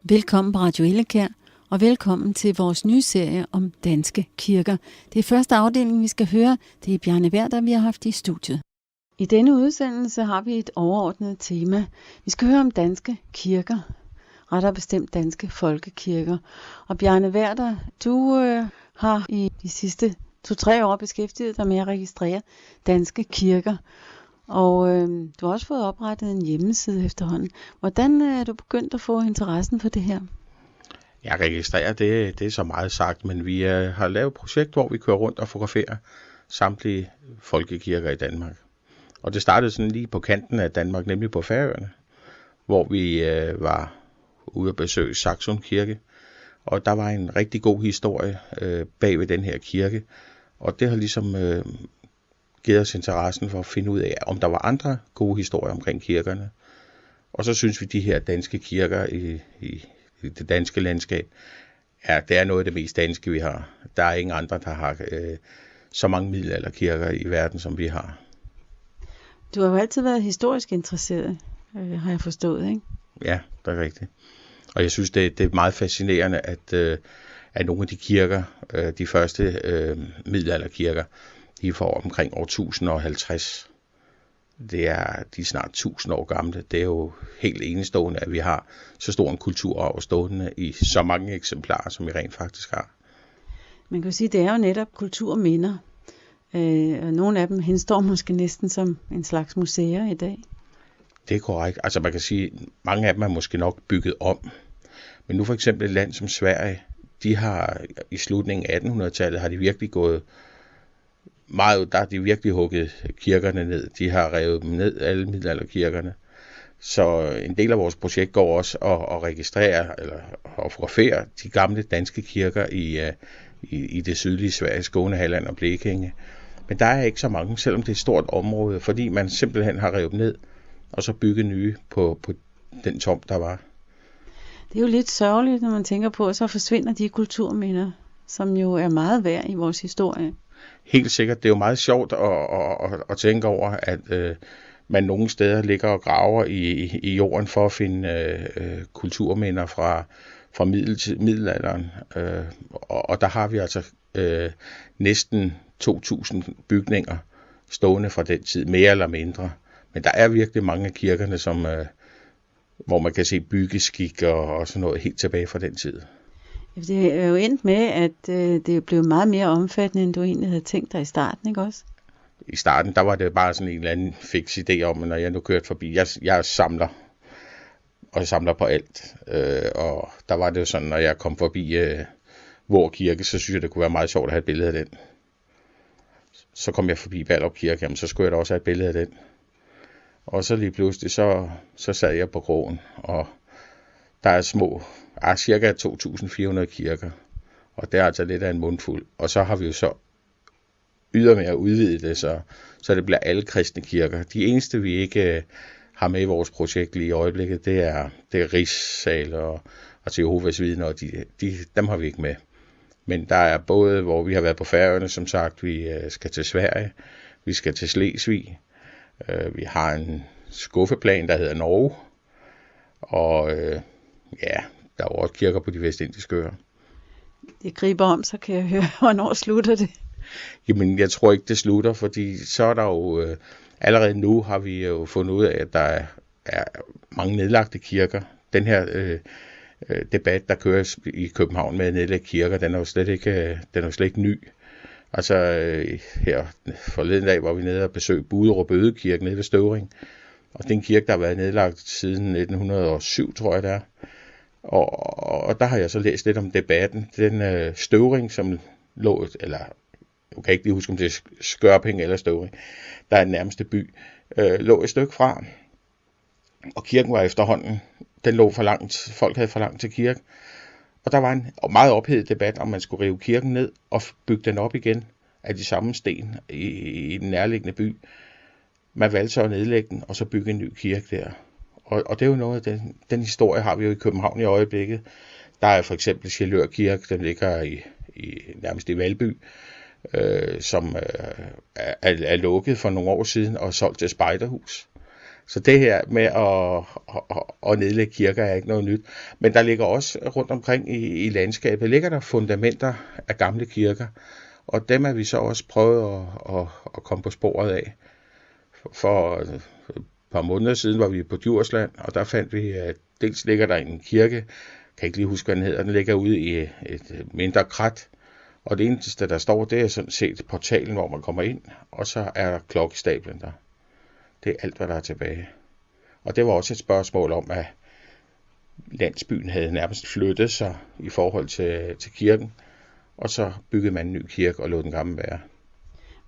Velkommen på Radio Ellekær, og velkommen til vores nye serie om danske kirker. Det er første afdeling, vi skal høre. Det er Bjarne Werther, vi har haft i studiet. I denne udsendelse har vi et overordnet tema. Vi skal høre om danske kirker, rettere bestemt danske folkekirker. Og Bjarne Werther, du har i de sidste 2-3 år beskæftiget dig med at registrere danske kirker. Og du har også fået oprettet en hjemmeside efterhånden. Hvordan er du begyndt at få interessen for det her? Jeg registrerer, det er så meget sagt, men vi har lavet et projekt, hvor vi kører rundt og fotograferer samtlige folkekirker i Danmark. Og det startede sådan lige på kanten af Danmark, nemlig på Færøerne, hvor vi var ude at besøge Saxum Kirke. Og der var en rigtig god historie bag ved den her kirke. Og det har ligesom givet os interessen for at finde ud af, om der var andre gode historier omkring kirkerne. Og så synes vi, de her danske kirker i det danske landskab, det er noget af det mest danske, vi har. Der er ingen andre, der har så mange middelalderkirker i verden, som vi har. Du har jo altid været historisk interesseret, har jeg forstået, ikke? Ja, det er rigtigt. Og jeg synes, det er meget fascinerende, at nogle af de kirker, de første middelalderkirker, de får omkring år 1050. De er snart 1000 år gamle. Det er jo helt enestående, at vi har så stor en kulturarv stående i så mange eksemplarer, som vi rent faktisk har. Man kan jo sige, at det er jo netop kulturminder. Nogle af dem henstår måske næsten som en slags museer i dag. Det er korrekt. Altså man kan sige, at mange af dem er måske nok bygget om. Men nu for eksempel et land som Sverige, de har i slutningen af 1800-tallet, har de virkelig gået meget, der har de virkelig hugget kirkerne ned. De har revet dem ned, alle middelalderkirkerne. Så en del af vores projekt går også at registrere eller at fotografere de gamle danske kirker i det sydlige Sverige, Skåne, Halland og Blekinge. Men der er ikke så mange, selvom det er et stort område, fordi man simpelthen har revet ned og så bygget nye på den tomt, der var. Det er jo lidt sørgeligt, når man tænker på, at så forsvinder de kulturminder, som jo er meget værd i vores historie. Helt sikkert. Det er jo meget sjovt at tænke over, at man nogle steder ligger og graver i jorden for at finde kulturminder fra middelalderen. Og der har vi altså næsten 2000 bygninger stående fra den tid, mere eller mindre. Men der er virkelig mange af kirkerne, hvor man kan se byggeskik og sådan noget helt tilbage fra den tid. Det er jo endt med, at det blev meget mere omfattende, end du egentlig havde tænkt dig i starten, ikke også? I starten, der var det bare sådan en eller anden fiks idé om, at når jeg nu kørte forbi, jeg samler, og jeg samler på alt. Og der var det jo sådan, når jeg kom forbi Vor Kirke, så synes jeg, det kunne være meget sjovt at have et billede af den. Så kom jeg forbi Ballerup Kirke, jamen, så skulle jeg da også have et billede af den. Og så lige pludselig, så sad jeg på krogen, og der er cirka 2.400 kirker, og det er altså lidt af en mundfuld. Og så har vi jo så ydermere udvidet det, så det bliver alle kristne kirker. De eneste, vi ikke har med i vores projekt lige i øjeblikket, det er Rigssal og til Jehovas vidner, og dem har vi ikke med. Men der er både, hvor vi har været på Færøerne, som sagt, vi skal til Sverige, vi skal til Slesvig, vi har en skuffeplan, der hedder Norge, og der er også kirker på de vestindiske øer. Det griber om, så kan jeg høre, hvornår slutter det? Jamen, jeg tror ikke, det slutter, fordi så er der jo, allerede nu har vi jo fundet ud af, at der er mange nedlagte kirker. Den her debat, der køres i København med at nedlægge kirker, den er jo slet ikke ny. Altså her forleden dag var vi nede og besøgte Buderup Ødekirke nede ved Støvring. Og det er en kirke, der har været nedlagt siden 1907, tror jeg det er. Og der har jeg så læst lidt om debatten. Den Støvring, som lå, eller jeg kan ikke lige huske, om det er Skørping eller Støvring, der er den nærmeste by, lå et stykke fra. Og kirken var efterhånden, den lå for langt, folk havde for langt til kirke. Og der var en meget ophedet debat, om man skulle rive kirken ned og bygge den op igen af de samme sten i den nærliggende by. Man valgte så at nedlægge den, og så bygge en ny kirke der. Og det er jo noget af den historie, har vi jo i København i øjeblikket. Der er for eksempel Sjælør Kirke, den ligger nærmest i Valby, som er lukket for nogle år siden og solgt til spejderhus. Så det her med at nedlægge kirker er ikke noget nyt. Men der ligger også rundt omkring i landskabet, ligger der fundamenter af gamle kirker. Og dem er vi så også prøvet at komme på sporet af. For et par måneder siden var vi på Djursland, og der fandt vi, at dels ligger der en kirke, kan ikke lige huske, hvad den hedder, den ligger ude i et mindre krat. Og det eneste, der står, det er sådan set portalen, hvor man kommer ind, og så er klokkestablen der. Det er alt, hvad der er tilbage. Og det var også et spørgsmål om, at landsbyen havde nærmest flyttet sig i forhold til kirken, og så byggede man en ny kirke og lod den gamle være.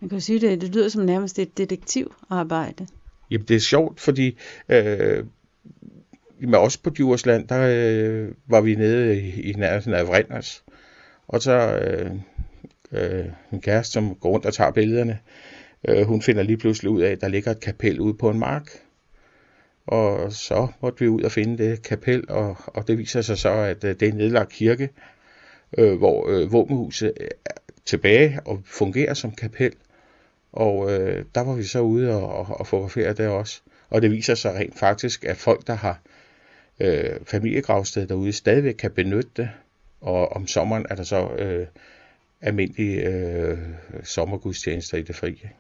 Man kan jo sige, det lyder som nærmest et detektivarbejde. Jamen, det er sjovt, fordi også på Djursland, der var vi nede i nærheden af Vrinders, og så en kæreste, som går rundt og tager billederne, hun finder lige pludselig ud af, at der ligger et kapel ude på en mark. Og så måtte vi ud og finde det kapel, og det viser sig så, at det er en nedlagt kirke, hvor våbenhuset er tilbage og fungerer som kapel. Og der var vi så ude og fotografere det også. Og det viser sig rent faktisk, at folk, der har familiegravsted derude, stadigvæk kan benytte det. Og om sommeren er der så almindelige sommergudstjenester i det frie.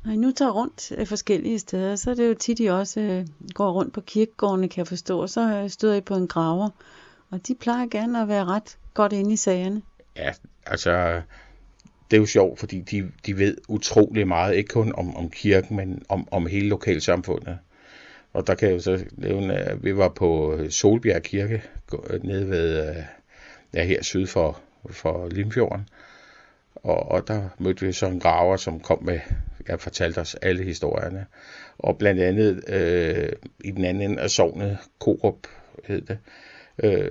Når I nu tager rundt forskellige steder, så er det jo tit, I også går rundt på kirkegårdene, kan jeg forstå, og så støder I på en graver. Og de plejer gerne at være ret godt inde i sagerne. Ja, altså, det er jo sjovt, fordi de ved utrolig meget, ikke kun om kirken, men om hele lokalsamfundet. Og der kan jeg jo så nævne, at vi var på Solbjerg Kirke, nede ved, her syd for Limfjorden. Og der mødte vi så en graver, som kom med, fortalte os alle historierne. Og blandt andet i den anden ende af sognet, Korup hed det,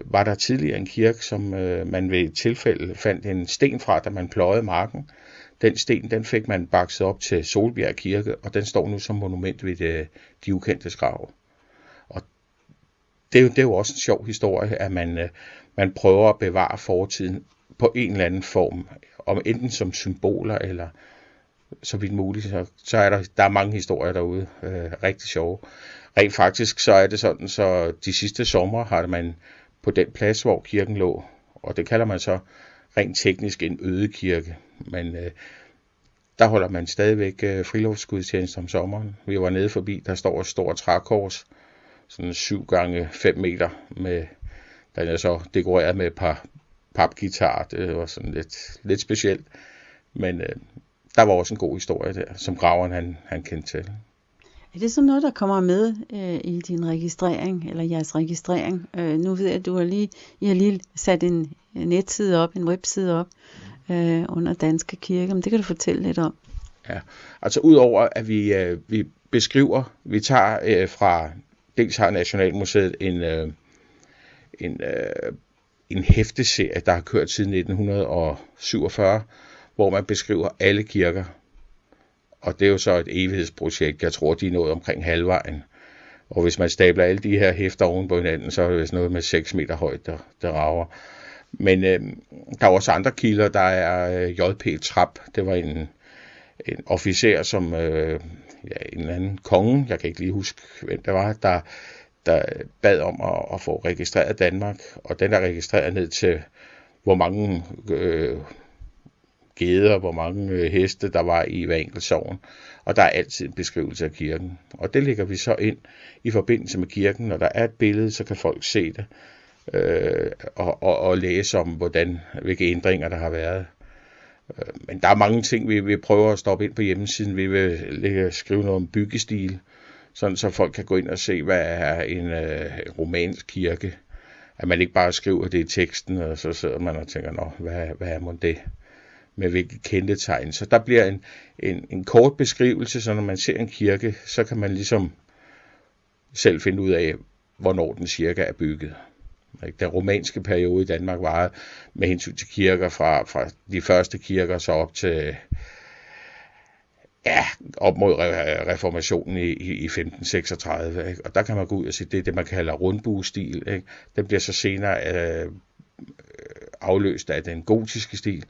var der tidligere en kirke, som man ved et tilfælde fandt en sten fra, da man pløjede marken. Den sten, den fik man bakset op til Solbjerg Kirke, og den står nu som monument ved de ukendte grav. Og det er jo også en sjov historie, at man prøver at bevare fortiden på en eller anden form, om enten som symboler eller så vidt muligt, så er der er mange historier derude, rigtig sjove. Rent faktisk så er det sådan, så de sidste sommer har man på den plads, hvor kirken lå, og det kalder man så rent teknisk en ødekirke, men der holder man stadigvæk friluftsgudstjeneste om sommeren. Vi var nede forbi, der står et stort trækors, sådan 7x5 meter, den er så dekoreret med et par papguitar. Det var sådan lidt specielt, men der var også en god historie der, som graveren han kendte til. Er det så noget, der kommer med i din registrering, eller jeres registrering? Nu ved jeg, at I har lige sat en netside op, en webside op under Danske Kirker, men det kan du fortælle lidt om. Ja, altså udover at vi beskriver, vi tager fra, dels har Nationalmuseet en hæfteserie, der har kørt siden 1947, hvor man beskriver alle kirker. Og det er jo så et evighedsprojekt. Jeg tror, de er nået omkring halvvejen. Og hvis man stabler alle de her hæfter oven på hinanden, så er det noget med 6 meter højt, der rager. Men der er også andre kilder. Der er J.P. Trap. Det var en officer, som en eller anden konge, jeg kan ikke lige huske, hvem det var, der bad om at få registreret Danmark. Og den er registreret ned til, hvor mange geder, hvor mange heste der var i hver enkelt sogn. Og der er altid en beskrivelse af kirken. Og det lægger vi så ind i forbindelse med kirken. Når der er et billede, så kan folk se det og læse om, hvilke ændringer der har været. Men der er mange ting, vi prøver at stoppe ind på hjemmesiden. Vi vil skrive noget om byggestil, sådan så folk kan gå ind og se, hvad er en romansk kirke. At man ikke bare skriver det i teksten, og så sidder man og tænker, hvad er mon det? Med hvilke kendetegn. Så der bliver en kort beskrivelse, så når man ser en kirke, så kan man ligesom selv finde ud af, hvornår den cirka er bygget. Den romanske periode i Danmark varede med hensyn til kirker fra de første kirker så op mod reformationen i 1536. Ikke? Og der kan man gå ud og sige, det er det, man kalder rundbuestil. Ikke? Den bliver så senere afløst af den gotiske stil,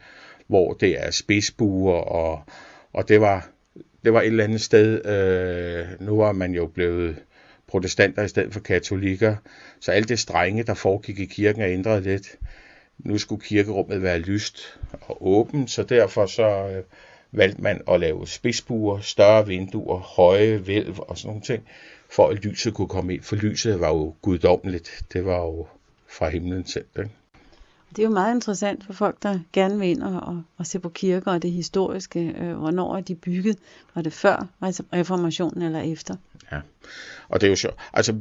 hvor det er spidsbuer, og det var det var et eller andet sted. Nu var man jo blevet protestanter i stedet for katolikker, så alt det strenge, der foregik i kirken, er ændret lidt. Nu skulle kirkerummet være lyst og åbent, så derfor så valgte man at lave spidsbuer, større vinduer, høje hvælv og sådan nogle ting, for at lyset kunne komme ind, for lyset var jo guddommeligt. Det var jo fra himlen selv. Ikke? Det er jo meget interessant for folk, der gerne vil ind og se på kirker og det historiske. Hvornår er de bygget? Var det før reformationen eller efter? Ja, og det er jo sjovt. Altså,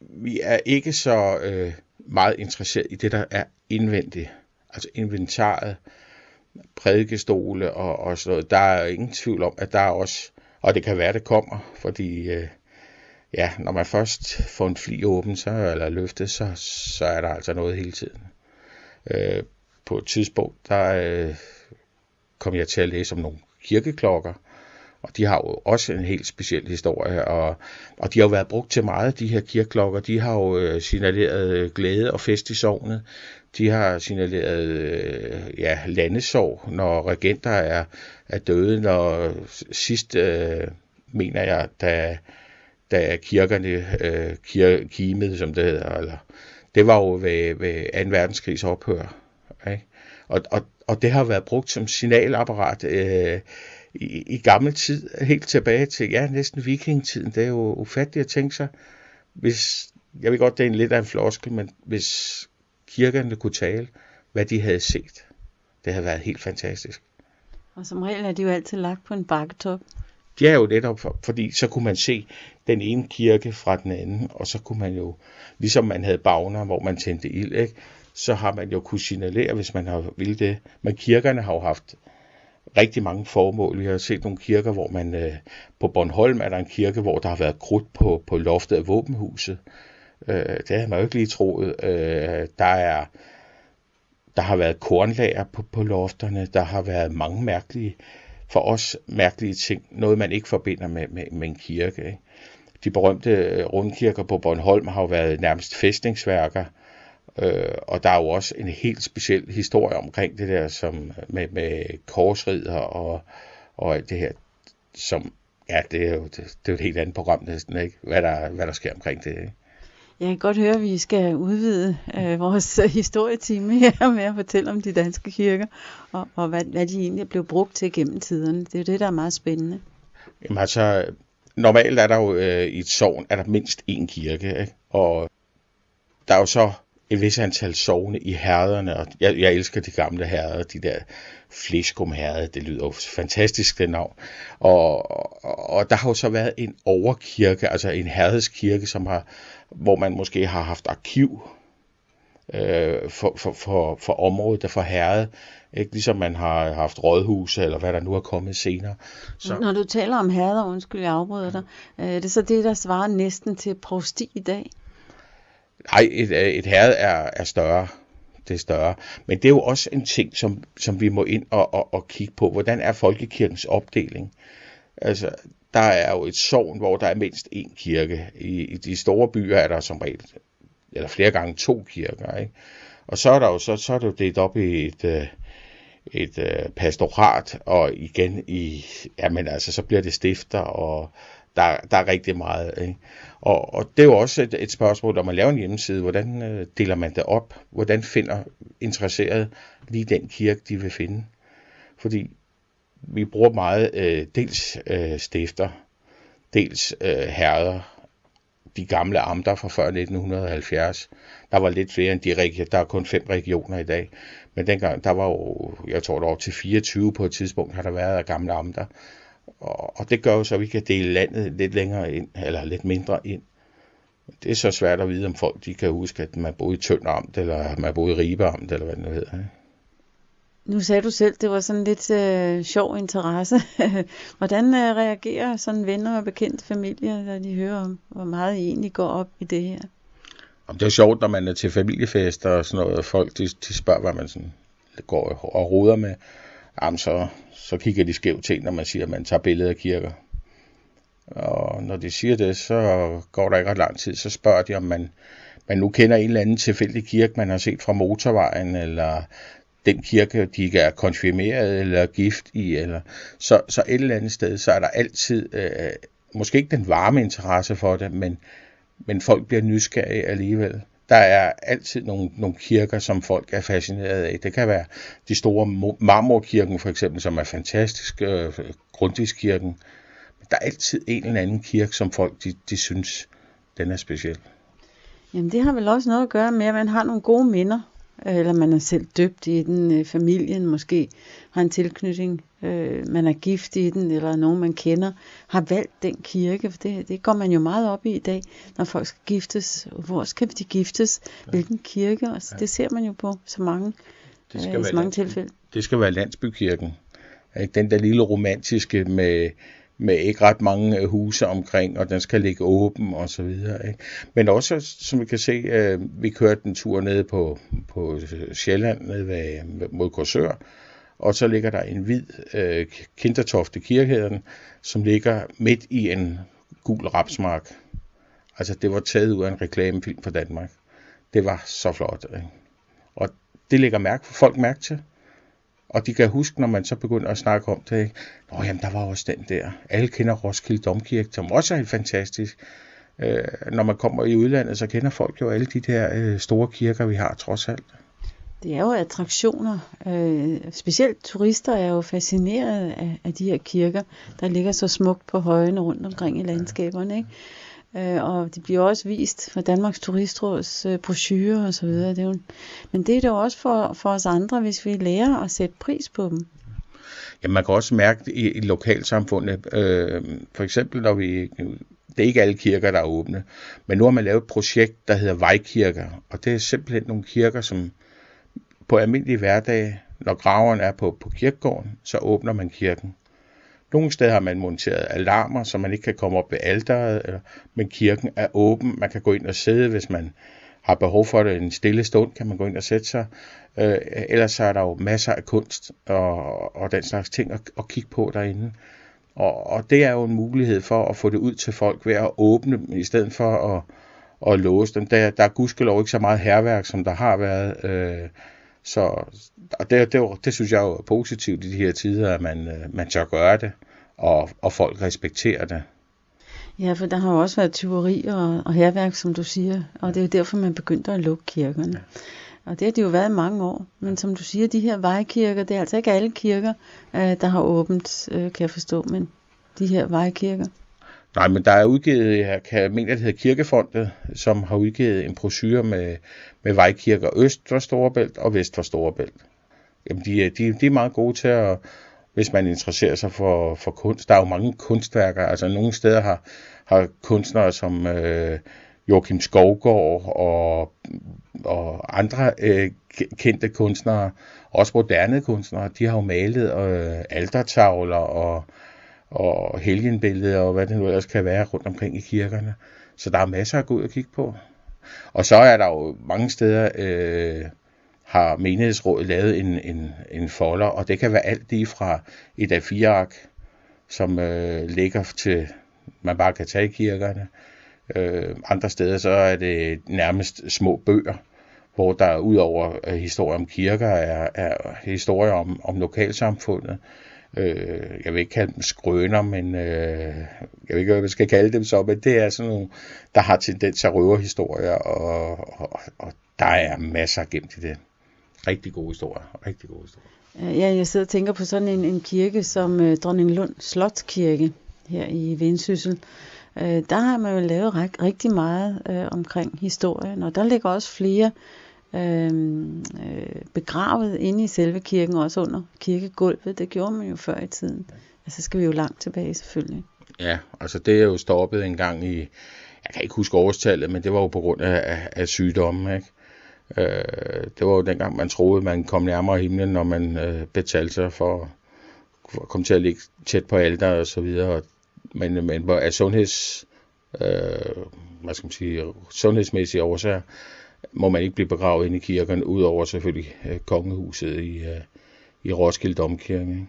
vi er ikke så meget interesseret i det, der er indvendigt. Altså inventaret, prædikestole og sådan noget. Der er ingen tvivl om, at der er også, og det kan være, det kommer, fordi når man først får en fli åben, eller løftet, så er der altså noget hele tiden. På et tidspunkt, der kom jeg til at læse om nogle kirkeklokker, og de har jo også en helt speciel historie, og de har jo været brugt til meget, de her kirkeklokker. De har jo signaleret glæde og fest i sognet. De har signaleret landesorg, når regenter er døde, når sidst, mener jeg, da kirkerne kimede, som det hedder, eller det var jo ved 2. verdenskrigs ophør. Ikke? Og det har været brugt som signalapparat i gammel tid, helt tilbage til næsten vikingetiden. Det er jo ufatteligt at tænke sig, jeg ved godt, det er lidt af en floskel, men hvis kirkerne kunne tale, hvad de havde set, det havde været helt fantastisk. Og som regel er de jo altid lagt på en bakketop. De er jo netop, fordi så kunne man se den ene kirke fra den anden, og så kunne man jo, ligesom man havde bagner, hvor man tændte ild, ikke? Så har man jo kunne signalere, hvis man har ville det. Men kirkerne har jo haft rigtig mange formål. Vi har set nogle kirker, hvor man på Bornholm er der en kirke, hvor der har været krudt på loftet af våbenhuset. Det havde man jo ikke lige troet. Der har været kornlager på lofterne. Der har været mange mærkelige ting. Noget, man ikke forbinder med en kirke. Ikke? De berømte rundkirker på Bornholm har jo været nærmest fæstningsværker. Og der er jo også en helt speciel historie omkring det der, som med korsridder og alt det her, som, det er jo et helt andet program næsten, ikke? Hvad der sker omkring det, ikke? Jeg kan godt høre, at vi skal udvide vores historietime her med at fortælle om de danske kirker, og hvad de egentlig blev brugt til gennem tiderne. Det er jo det, der er meget spændende. Jamen altså, normalt er der jo i et sogn, er der mindst én kirke, ikke? Og der er jo så et vis antal sogne i herrederne, og jeg elsker de gamle herreder, de der Fleskum herreder, det lyder jo fantastisk, det navn. Og der har jo så været en overkirke, altså en herredskirke, hvor man måske har haft arkiv for området, der for herred, ikke ligesom man har haft rådhuse, eller hvad der nu er kommet senere. Så. Når du taler om herreder, undskyld, jeg afbryder dig, det er så det, der svarer næsten til provsti i dag? Nej, et herred er større. Det er større. Men det er jo også en ting, som vi må ind og kigge på. Hvordan er folkekirkens opdeling? Altså, der er jo et sogn, hvor der er mindst én kirke. I de store byer er der som regel, eller flere gange 2 kirker. Ikke? Og så er der jo så er det jo delt op i et pastorat, og igen så bliver det stifter, og der er rigtig meget. Ikke? Og det er jo også et spørgsmål, når man laver en hjemmeside, hvordan deler man det op? Hvordan finder interesserede lige den kirke, de vil finde? Fordi vi bruger meget dels stifter, dels herreder, de gamle amter fra før 1970. Der var lidt flere end de regioner. Der er kun 5 regioner i dag. Men dengang, der var jo, jeg tror, der var til 24 på et tidspunkt, har der været af gamle amter. Og det gør jo så, at vi kan dele landet lidt længere ind, eller lidt mindre ind. Det er så svært at vide, om folk de kan huske, at man boede i Tønder Amt, eller man boede i Ribe Amt, eller hvad det nu hedder. Ikke? Nu sagde du selv, det var sådan lidt sjov interesse. Hvordan reagerer sådan venner og bekendte familier, når de hører om, hvor meget I egentlig går op i det her? Det er sjovt, når man er til familiefester og sådan noget, folk de spørger, hvad man sådan går og roder med. Jamen, så kigger de skævt til, når man siger, at man tager billeder af kirker. Og når de siger det, så går der ikke ret lang tid, så spørger de, om man nu kender en eller anden tilfældig kirke, man har set fra motorvejen, eller den kirke, de ikke er konfirmeret eller gift i, eller så et eller andet sted, så er der altid, måske ikke den varme interesse for det, men folk bliver nysgerrige alligevel. Der er altid nogle kirker, som folk er fascineret af. Det kan være de store Marmorkirken for eksempel, som er fantastisk, Grundtvigskirken. Men der er altid en eller anden kirke, som folk de synes, den er speciel. Jamen det har vel også noget at gøre med, at man har nogle gode minder, eller man er selv døbt i den, familien måske har en tilknytning, man er gift i den, eller nogen man kender, har valgt den kirke, for det går man jo meget op i dag, når folk skal giftes. Hvor skal de giftes? Hvilken kirke? Og det ser man jo på så mange, tilfælde. Det skal være landsbykirken. Den der lille romantiske med ikke ret mange huse omkring, og den skal ligge åben og så videre. Ikke? Men også, som vi kan se, vi kørte en tur nede på Sjælland, nede mod Korsør, og så ligger der en hvid Kindertofte Kirke, som ligger midt i en gul rapsmark. Altså, det var taget ud af en reklamefilm for Danmark. Det var så flot. Ikke? Og det lægger folk mærke til. Og de kan huske, når man så begynder at snakke om det, ikke? Nå, jamen, der var også den der. Alle kender Roskilde Domkirke, som også er fantastisk. Når man kommer i udlandet, så kender folk jo alle de der store kirker, vi har trods alt. Det er jo attraktioner. Specielt turister er jo fascineret af de her kirker, der ligger så smukt på højene rundt omkring i landskaberne, ikke? Og de bliver også vist fra Danmarks Turistråds brochurer og så videre. Men det er det jo også for os andre, hvis vi lærer at sætte pris på dem. Ja, man kan også mærke det i lokalsamfundet. For eksempel, når det er ikke alle kirker, der er åbne, men nu har man lavet et projekt, der hedder Vejkirker, og det er simpelthen nogle kirker, som på almindelige hverdage, når graveren er på kirkegården, så åbner man kirken. Nogle steder har man monteret alarmer, så man ikke kan komme op ved alteret, men kirken er åben. Man kan gå ind og sidde, hvis man har behov for det en stille stund, kan man gå ind og sætte sig. Ellers så er der jo masser af kunst og den slags ting at kigge på derinde. Og det er jo en mulighed for at få det ud til folk ved at åbne dem, i stedet for at låse dem. Der er gudskelov ikke så meget hærværk, som der har været. Og det synes jeg jo er positivt i de her tider, at man tør gøre det, og folk respekterer det. Ja, for der har jo også været tyveri og hærværk, som du siger, og det er jo derfor, man begyndte at lukke kirkerne. Ja. Og det har det jo været i mange år, men som du siger, de her vejkirker, det er altså ikke alle kirker, der har åbent, kan jeg forstå, men de her vejkirker. Nej, men der er udgivet, jeg kan mene, at det hedder Kirkefondet, som har udgivet en brochure med vejkirker øst for Storebælt og vest for Storebælt. Jamen, de er meget gode til at, hvis man interesserer sig for kunst. Der er jo mange kunstværker, altså nogle steder har kunstnere som Joachim Skovgaard og andre kendte kunstnere, også moderne kunstnere, de har jo malet altertavler og helgenbilleder og hvad det nu ellers kan være rundt omkring i kirkerne. Så der er masser at gå ud og kigge på. Og så er der jo mange steder, har menighedsrådet lavet en folder, og det kan være alt lige fra et A4-ark, som ligger til, man bare kan tage i kirkerne. Andre steder så er det nærmest små bøger, hvor der udover historier om kirker er historier om lokalsamfundet. Jeg vil ikke kalde dem skrøner, men jeg ved ikke, hvad man skal kalde dem så, men det er sådan nogle, der har tendens til røverhistorier, og der er masser gemt i det. Rigtig gode historier. Ja, jeg sidder og tænker på sådan en kirke som Dronninglund Slotskirke her i Vendsyssel. Der har man jo lavet rigtig meget omkring historien, og der ligger også flere begravet inde i selve kirken, også under kirkegulvet. Det gjorde man jo før i tiden. Altså skal vi jo langt tilbage selvfølgelig. Ja, altså det er jo stoppet en gang i, jeg kan ikke huske årstallet, men det var jo på grund af sygdomme, ikke? Det var jo dengang man troede, man kom nærmere himlen, når man betalte sig for at komme til at ligge tæt på alteret og så videre. Men af sundhedsmæssige årsager må man ikke blive begravet inde i kirken, udover selvfølgelig kongehuset i Roskilde Domkirke. Ikke?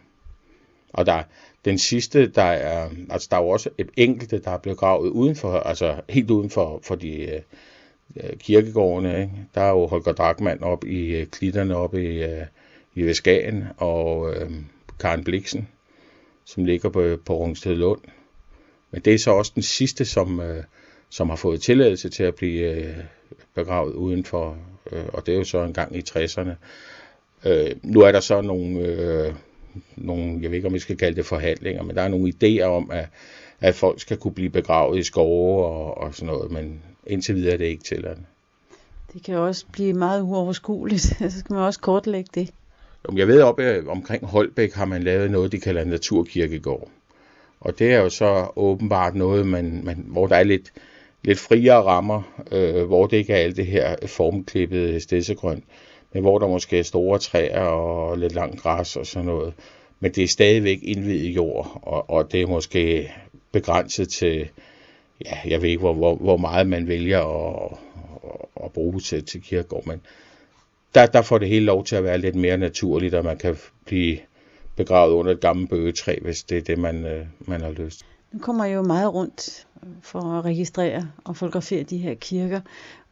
Og den sidste, der er jo også et enkelte, der er blevet gravet udenfor, altså helt uden for de kirkegårdene. Ikke? Der er jo Holger Drachmann op i klitterne oppe i ved Skagen, og Karen Bliksen, som ligger på Rungsted Lund. Men det er så også den sidste, som har fået tilladelse til at blive begravet udenfor, og det er jo så en gang i 60'erne. Nu er der så nogle, jeg ved ikke om vi skal kalde det forhandlinger, men der er nogle idéer om, at folk skal kunne blive begravet i skove og sådan noget, men indtil videre er det ikke tilladt. Det kan også blive meget uoverskueligt, så skal man også kortlægge det. Jeg ved, omkring Holbæk har man lavet noget, de kalder naturkirkegård. Og det er jo så åbenbart noget, hvor der er lidt friere rammer, hvor det ikke er alt det her formklippede stedsegrønt, men hvor der måske er store træer og lidt langt græs og sådan noget. Men det er stadigvæk indviet jord, og det er måske begrænset til, ja, jeg ved ikke, hvor meget man vælger at bruge til kirkegård, men der får det hele lov til at være lidt mere naturligt, og man kan blive begravet under et gammelt bøgetræ, hvis det er det, man har lyst. Nu kommer I jo meget rundt for at registrere og fotografere de her kirker.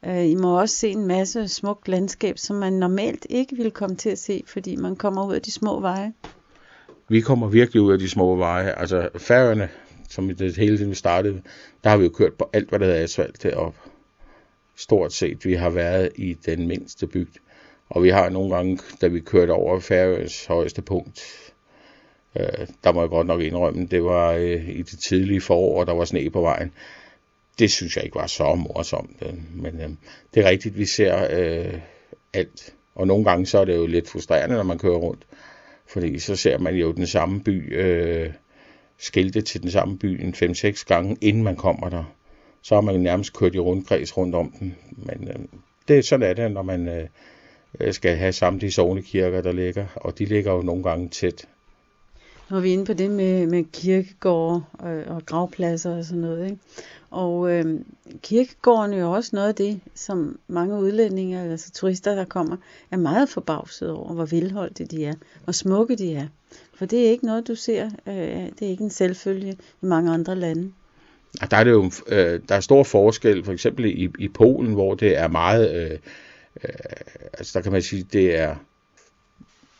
I må også se en masse smukt landskab, som man normalt ikke ville komme til at se, fordi man kommer ud af de små veje. Vi kommer virkelig ud af de små veje. Altså Færøerne, som det hele tiden startede, der har vi jo kørt på alt, hvad der hedder asfalt deroppe. Stort set. Vi har været i den mindste bygd. Og vi har nogle gange, da vi kørte over Færøens højeste punkt, der må jeg godt nok indrømme, det var i det tidlige forår, der var sne på vejen. Det synes jeg ikke var så morsomt, men det er rigtigt, vi ser alt. Og nogle gange så er det jo lidt frustrerende, når man kører rundt, fordi så ser man jo den samme by, skilte til den samme by en 5-6 gange, inden man kommer der. Så har man nærmest kørt i rundkreds rundt om den, men sådan er det, når man skal have samtlige sognekirker, der ligger, og de ligger jo nogle gange tæt. Nu er vi inde på det med kirkegårde og gravpladser og sådan noget, ikke? Og kirkegården er jo også noget af det, som mange udlændinge, altså turister, der kommer, er meget forbavset over, hvor velholdte de er, hvor smukke de er. For det er ikke noget, du ser, det er ikke en selvfølge i mange andre lande. Der er det jo, der er stor forskel, for eksempel i Polen, hvor det er meget, altså der kan man sige, det er,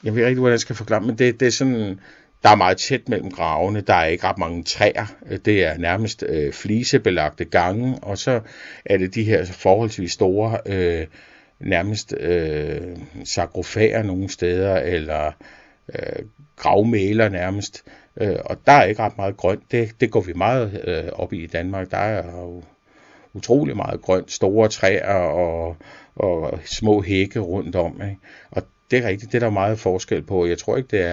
jeg ved ikke, hvordan jeg skal forklare, men det er sådan, der er meget tæt mellem gravene, der er ikke ret mange træer, det er nærmest flisebelagte gange, og så er det de her forholdsvis store, nærmest sarkofager nogle steder, eller gravmæler nærmest, og der er ikke ret meget grønt, det går vi meget op i Danmark, der er jo utrolig meget grønt, store træer og små hække rundt om, ikke? Og det er rigtigt, det er der meget forskel på. Jeg tror ikke, der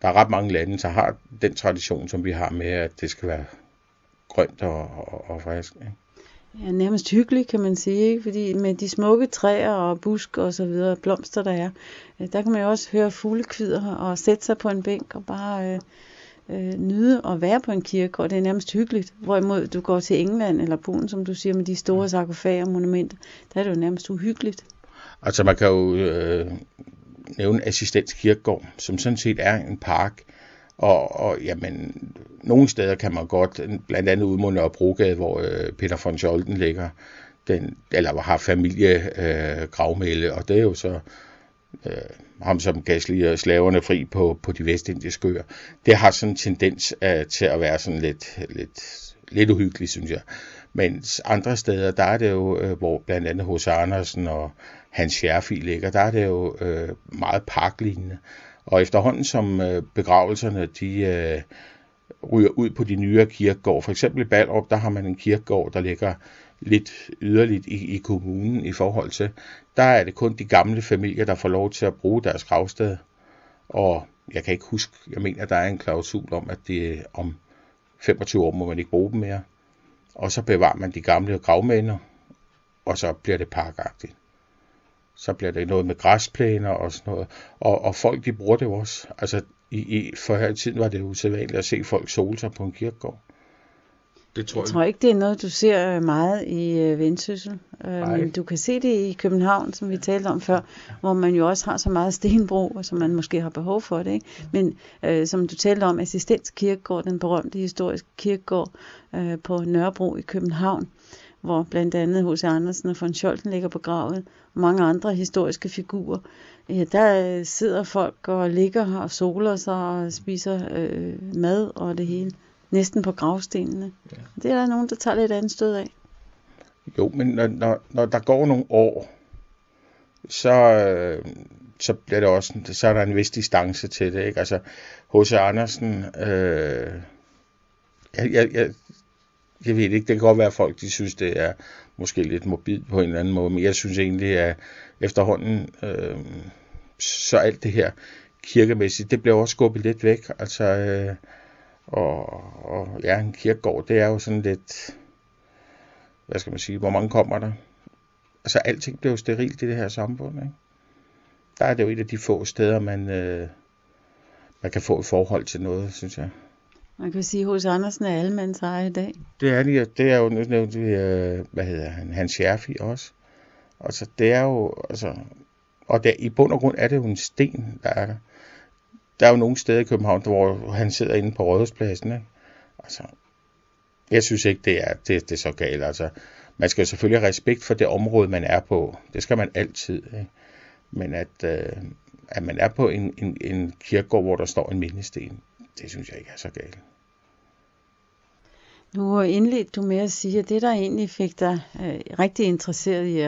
er ret mange lande, der har den tradition, som vi har med, at det skal være grønt og frisk. Ikke? Ja, nærmest hyggeligt, kan man sige, ikke? Fordi med de smukke træer og busk og så videre, blomster der er, der kan man jo også høre fuglekvider og sætte sig på en bænk og bare nyde at være på en kirkegård. Det er nærmest hyggeligt. Hvorimod du går til England eller Polen, som du siger, med de store sarkofager og monumenter, der er det jo nærmest uhyggeligt. Altså man kan jo nævne Assistens Kirkegård, som sådan set er en park, og jamen, nogle steder kan man godt, blandt andet ude mod Nørrebrogade, hvor Peter von Scholten ligger, eller har familiegravmæle, og det er jo så ham, som gav slaverne fri på de vestindiske øer. Det har sådan en tendens til at være sådan lidt uhyggeligt, synes jeg. Mens andre steder, der er det jo, hvor blandt andet H.C. Andersen og Hans Scherfig ligger, der er det jo meget parklignende. Og efterhånden som begravelserne, de ryger ud på de nyere kirkegård, for eksempel i Ballerup, der har man en kirkegård, der ligger lidt yderligt i kommunen i forhold til, der er det kun de gamle familier, der får lov til at bruge deres gravsted. Og jeg kan ikke huske, jeg mener, der er en klausul om, at det om 25 år må man ikke bruge dem mere. Og så bevarer man de gamle gravminder, og så bliver det parkagtigt. Så bliver det noget med græsplæner og sådan noget. Og folk, de bruger det også. Altså, for her i tiden var det usædvanligt at se folk sole sig på en kirkegård. Jeg tror ikke, det er noget, du ser meget i Vendsyssel. Men du kan se det i København, som vi talte om før, hvor man jo også har så meget stenbrug, og som man måske har behov for det. Ikke? Men som du talte om, Assistens Kirkegård, den berømte historiske kirkegård på Nørrebro i København, hvor blandt andet H.C. Andersen og von Scholten ligger begravet, og mange andre historiske figurer. Der sidder folk og ligger og soler sig og spiser mad og det hele, næsten på gravstenene. Ja. Det er der nogen, der tager lidt andet stød af. Jo, men når der går nogle år, så bliver det også, så er der en vis distance til det, ikke? Altså, H.C. Andersen, jeg ved ikke, det kan godt være, at folk de synes, det er måske lidt morbidt på en eller anden måde, men jeg synes egentlig, at efterhånden, så alt det her kirkemæssigt, det bliver også skubbet lidt væk. Altså, og ja, en kirkegård, det er jo sådan lidt, hvad skal man sige, hvor mange kommer der? Altså, alting bliver jo sterilt i det her samfund, ikke? Der er det jo et af de få steder, man kan få et forhold til noget, synes jeg. Man kan sige, at H.C. Andersen er allemands eje i dag. Det er jo nævnt, hvad hedder han, Hans Scherfig også. Altså, det er jo, altså, og der, i bund og grund er det jo en sten, der er der. Der er jo nogle steder i København, hvor han sidder inde på Rådhuspladsen, ikke? Altså, jeg synes ikke, det er så galt. Altså, man skal jo selvfølgelig have respekt for det område, man er på. Det skal man altid, ikke? Men at man er på en kirkegård, hvor der står en mindesten, det synes jeg ikke er så galt. Nu indledte du med at sige, at det, der egentlig fik dig rigtig interesseret i,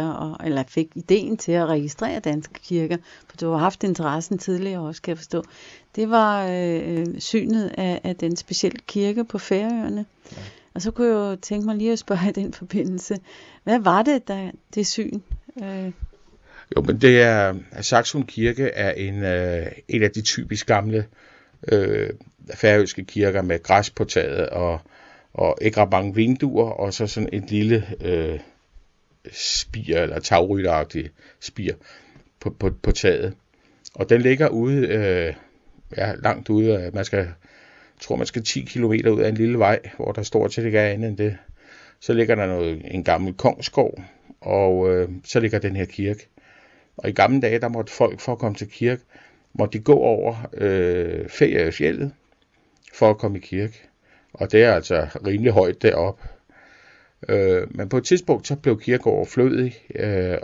eller fik ideen til at registrere danske kirker, for du har haft interessen tidligere også, kan jeg forstå, det var synet af den specielle kirke på Færøerne. Ja. Og så kunne jeg jo tænke mig lige at spørge i den forbindelse, hvad var det, det syn? Jo, men det er, Saxum Kirke er en af de typisk gamle færøske kirker med græs på taget og ikke ret mange vinduer, og så sådan et lille spir, eller tagrytteragtigt spir på taget. Og den ligger ude, langt ude, man skal 10 kilometer ud af en lille vej, hvor der stort set ikke er andet end det. Så ligger der en gammel kongsskov, og så ligger den her kirke. Og i gamle dage, der måtte folk for at komme til kirke, måtte de gå over Færøfjeldet for at komme i kirke. Og det er altså rimelig højt deroppe. Men på et tidspunkt, så blev kirken overflødig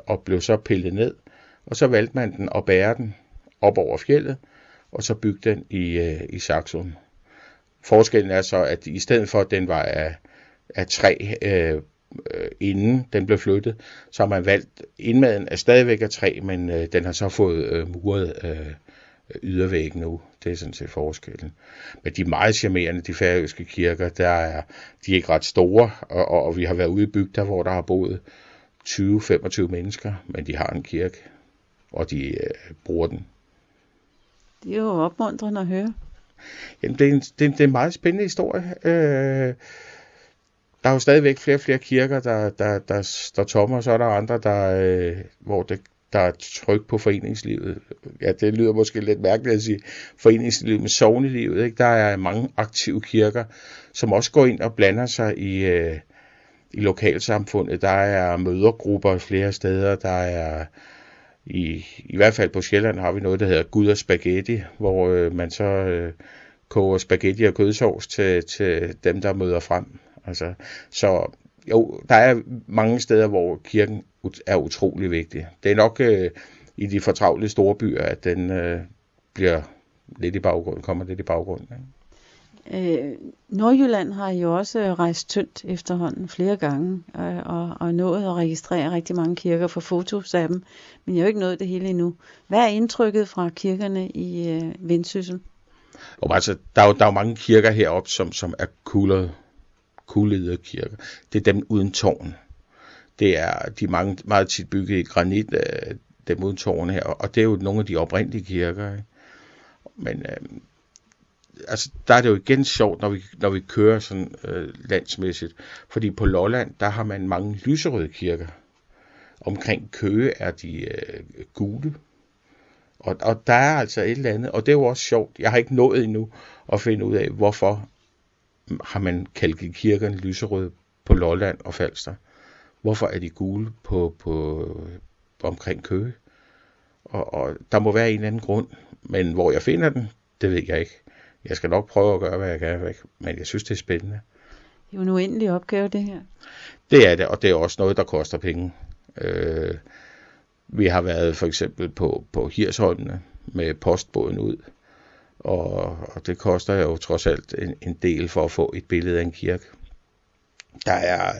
og blev så pillet ned. Og så valgte man den at bære den op over fjeldet, og så bygge den i Saxum. Forskellen er så, at i stedet for, at den var af træ, inden den blev flyttet, så har man valgt, indmaden er stadigvæk af træ, men den har så fået muret ydervæggen nu. Det er sådan set forskellen. Men de er meget charmerende, de færøske kirker, de er ikke ret store, og vi har været ude i bygder, hvor der har boet 20-25 mennesker, men de har en kirke, og de bruger den. Det er jo opmuntrende at høre. Jamen, det er en meget spændende historie. Der er jo stadigvæk flere og flere kirker, der står tomme, og så er der andre, hvor der er tryk på foreningslivet. Ja, det lyder måske lidt mærkeligt at sige foreningslivet, men sognelivet, ikke? Der er mange aktive kirker, som også går ind og blander sig i lokalsamfundet. Der er mødergrupper flere steder. Der er i hvert fald på Sjælland har vi noget, der hedder Gud og Spaghetti, hvor man så koger spaghetti og kødsovs til dem, der møder frem. Altså, så jo, der er mange steder, hvor kirken er utrolig vigtig. Det er nok i de fortravlede store byer, at den bliver lidt i baggrunden, kommer lidt i baggrunden. Ikke? Nordjylland har jo også rejst tyndt efterhånden flere gange, og nået at registrere rigtig mange kirker for fotos af dem, men jeg har jo ikke nået det hele endnu. Hvad er indtrykket fra kirkerne i Vendsyssel? Altså, der er jo mange kirker heroppe, som er kuldede kirker. Det er dem uden tårn. Det er de meget tit bygget i granit, dem uden tårn her, og det er jo nogle af de oprindelige kirker. Ikke? Men altså, der er det jo igen sjovt, når vi kører sådan landsmæssigt, fordi på Lolland, der har man mange lyserøde kirker. Omkring Køge er de gule. Og der er altså et eller andet, og det er jo også sjovt. Jeg har ikke nået endnu at finde ud af, hvorfor har man kalket kirkerne lyserøde på Lolland og Falster. Hvorfor er de gule på omkring Køge? Og der må være en eller anden grund, men hvor jeg finder den, det ved jeg ikke. Jeg skal nok prøve at gøre, hvad jeg kan, men jeg synes, det er spændende. Det er jo en uendelig opgave, det her. Det er det, og det er også noget, der koster penge. Vi har været for eksempel på Hirsholmene med postbåden ud, og det koster jo trods alt en del for at få et billede af en kirke. Der er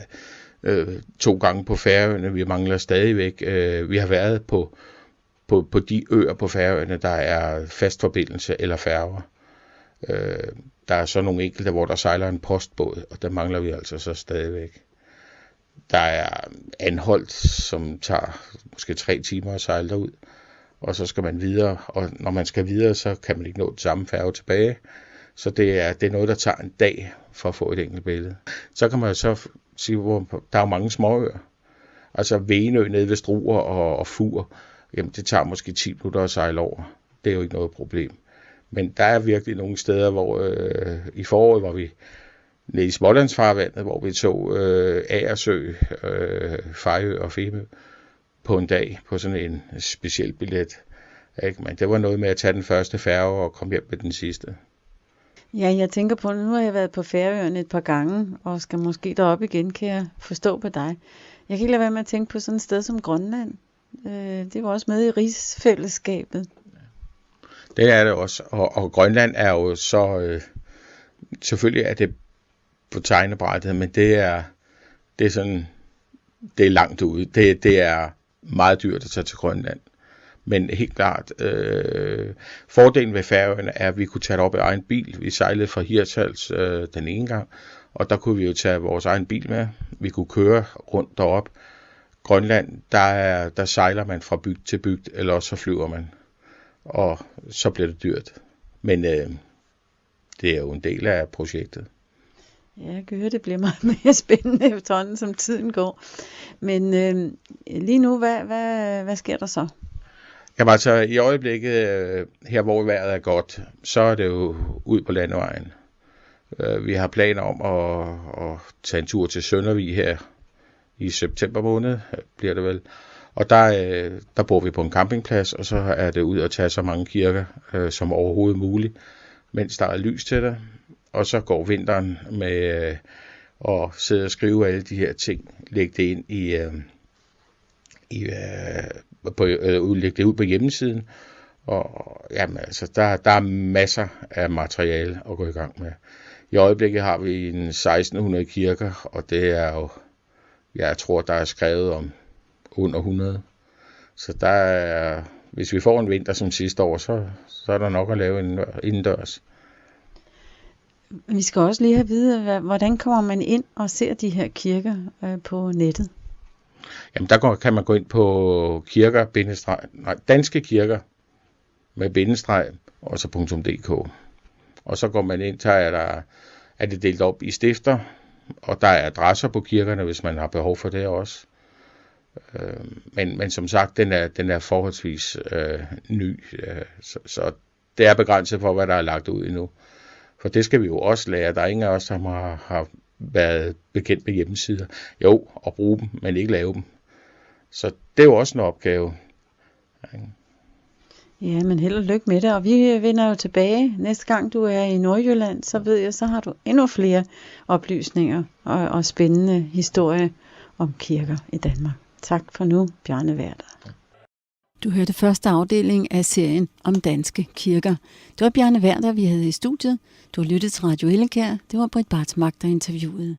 2 gange på Færøerne, vi mangler stadigvæk. Vi har været på de øer på Færøerne, der er fast forbindelse eller færger. Der er så nogle enkelte, hvor der sejler en postbåd, og der mangler vi altså så stadigvæk. Der er Anholt, som tager måske 3 timer at sejle derud, og så skal man videre, og når man skal videre, så kan man ikke nå den samme færge tilbage. Så det er noget, der tager en dag for at få et enkelt billede. Så kan man jo så sige, hvor der er mange småøer. Altså Venø nede ved Struer og Fur, jamen det tager måske 10 minutter at sejle over. Det er jo ikke noget problem. Men der er virkelig nogle steder, hvor i foråret var vi nede i Smålandsfarvandet, hvor vi tog Agersø, Fejø og Femø på en dag på sådan en speciel billet. Ikke? Men det var noget med at tage den første færge og komme hjem med den sidste. Ja, jeg tænker på, nu har jeg været på Færøerne et par gange, og skal måske derop igen, kan jeg forstå på dig. Jeg kan ikke lade være med at tænke på sådan et sted som Grønland. Det var også med i rigsfællesskabet. Det er det også, og Grønland er jo så, selvfølgelig er det på tegnebrættet, men det er sådan, det er langt ude. Det er meget dyrt at tage til Grønland. Men helt klart, fordelen ved Færøerne er, at vi kunne tage det op i egen bil. Vi sejlede fra Hirtshals den ene gang, og der kunne vi jo tage vores egen bil med. Vi kunne køre rundt derop. Grønland, der sejler man fra bygd til bygd, eller så flyver man. Og så bliver det dyrt. Men det er jo en del af projektet. Ja, jeg kan høre, det bliver meget mere spændende efterhånden, som tiden går. Men lige nu, hvad sker der så? Jamen altså, i øjeblikket, her hvor vejret er godt, så er det jo ud på landevejen. Vi har planer om at tage en tur til Søndervig her i september måned, bliver det vel. Og der bor vi på en campingplads, og så er det ud at tage så mange kirker som overhovedet muligt, mens der er lys til det. Og så går vinteren med at sidde og skrive alle de her ting, lægge det ind lægge det ud på hjemmesiden. Og jamen, altså, der er masser af materiale at gå i gang med. I øjeblikket har vi 1600 kirker, og det er jo, jeg tror, der er skrevet om under 100. Så der er, hvis vi får en vinter som sidste år, så er der nok at lave indendørs. Vi skal også lige have vide, hvordan kommer man ind og ser de her kirker på nettet? Jamen der kan man gå ind på danske kirker med bindestreg og så .dk. Og så går man ind, er det delt op i stifter, og der er adresser på kirkerne, hvis man har behov for det også. Men som sagt, den er forholdsvis ny, så det er begrænset for, hvad der er lagt ud endnu. For det skal vi jo også lære. Der er ingen af os, som har været bekendt med hjemmesider. Jo, og bruge dem, men ikke lave dem. Så det er jo også en opgave. Ja, men held og lykke med det. Og vi vender jo tilbage. Næste gang du er i Nordjylland, så ved jeg, så har du endnu flere oplysninger og spændende historier om kirker i Danmark. Tak for nu, Bjarne Werther. Du hørte første afdeling af serien om danske kirker. Det var Bjarne Werther, vi havde i studiet. Du har lyttet til Radio Ellekær. Det var Britt Bartsmark, der interviewede.